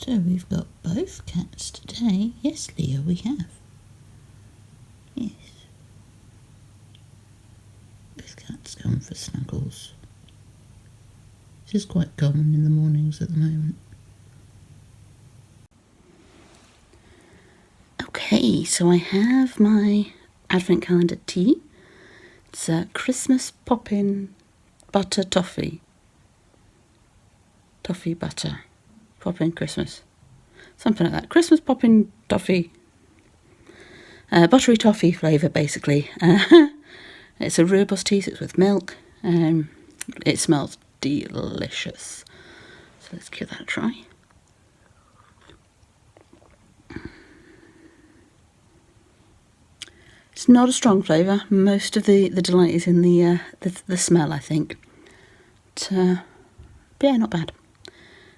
So we've got both cats today. Yes, Leo, we have. Yes. This cat's gone for snuggles. This is quite common in the mornings at the moment. Okay, so I have my advent calendar tea. It's a Christmas poppin' butter toffee. Toffee butter. Poppin' Christmas. Something like that. Christmas poppin' toffee. Buttery toffee flavour, basically. It's a rooibos tea, so it's with milk. It smells delicious. So let's give that a try. It's not a strong flavour. Most of the delight is in the smell, I think. But yeah, not bad.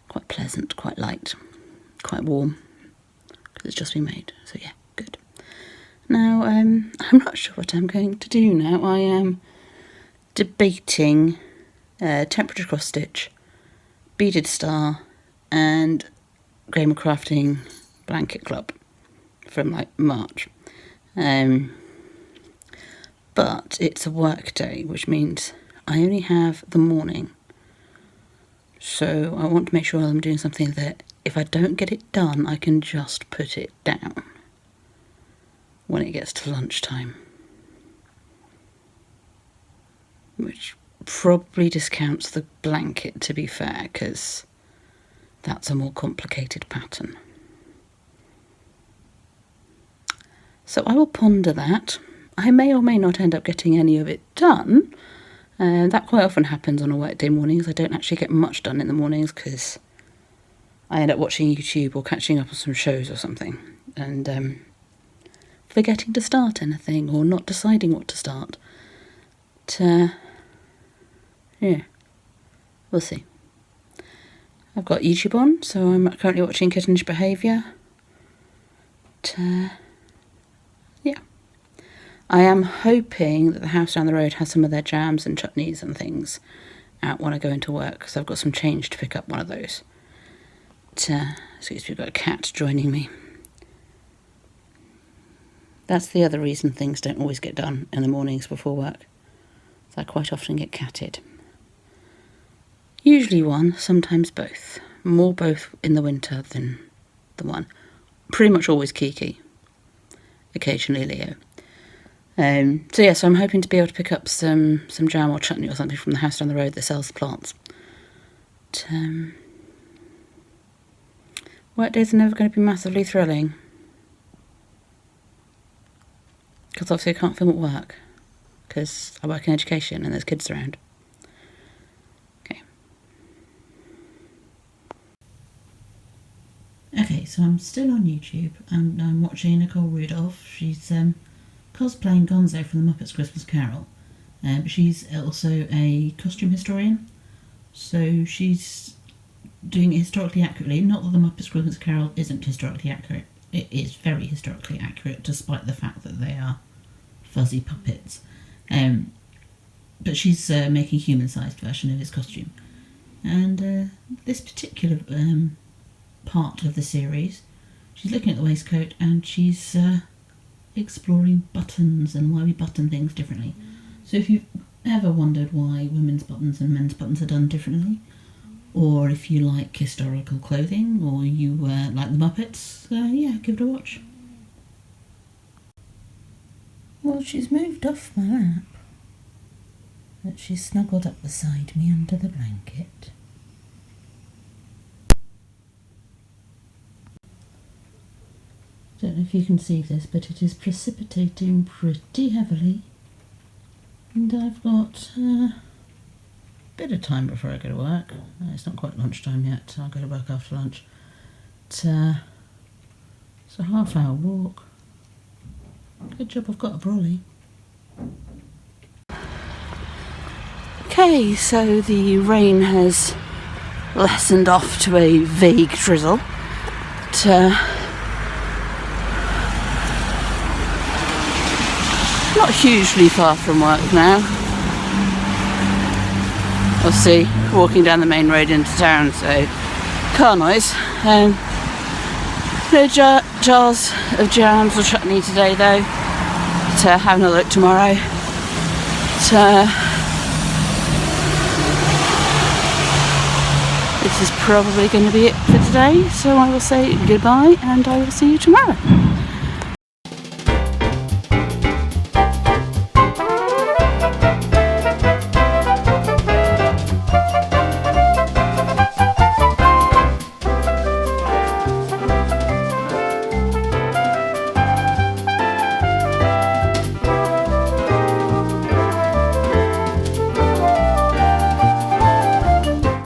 Quite pleasant, quite light, quite warm, because it's just been made. So yeah, good. Now, I'm not sure what I'm going to do now. I am debating temperature cross stitch, beaded star, and Graham Crafting blanket club from like March. But it's a work day, which means I only have the morning. So I want to make sure I'm doing something that if I don't get it done, I can just put it down when it gets to lunchtime. Which probably discounts the blanket, to be fair, because that's a more complicated pattern. So I will ponder that. I may or may not end up getting any of it done. That quite often happens on a workday mornings. I don't actually get much done in the mornings because I end up watching YouTube or catching up on some shows or something and forgetting to start anything or not deciding what to start. Yeah, we'll see. I've got YouTube on, so I'm currently watching Kittenish Behaviour. Yeah. I am hoping that the house down the road has some of their jams and chutneys and things out when I go into work, because I've got some change to pick up one of those. Excuse me, we've got a cat joining me. That's the other reason things don't always get done in the mornings before work. So I quite often get catted. Usually one, sometimes both. More both in the winter than the one. Pretty much always Kiki. Occasionally Leo. So I'm hoping to be able to pick up some jam or chutney or something from the house down the road that sells the plants. But, work days are never going to be massively thrilling. Because obviously I can't film at work. Because I work in education and there's kids around. Okay. Okay, so I'm still on YouTube and I'm watching Nicole Rudolph. She's cosplaying Gonzo from the Muppets Christmas Carol. But she's also a costume historian. So she's doing it historically accurately. Not that the Muppets Christmas Carol isn't historically accurate. It is very historically accurate, despite the fact that they are fuzzy puppets. But she's making a human-sized version of his costume. And this particular part of the series, she's looking at the waistcoat and she's exploring buttons and why we button things differently. So if you've ever wondered why women's buttons and men's buttons are done differently, or if you like historical clothing, or you like the Muppets, yeah, give it a watch. Well, she's moved off my lap, but she's snuggled up beside me under the blanket. Don't know if you can see this, but it is precipitating pretty heavily. And I've got a bit of time before I go to work. It's not quite lunchtime yet. I'll go to work after lunch. It's a half-hour walk. Good job I've got a brolly. Okay, so the rain has lessened off to a vague drizzle. Not hugely far from work now. Obviously, walking down the main road into town, so car noise. No jars of jams or chutney today though. But having a look tomorrow. But, this is probably going to be it for today, so I will say goodbye and I will see you tomorrow.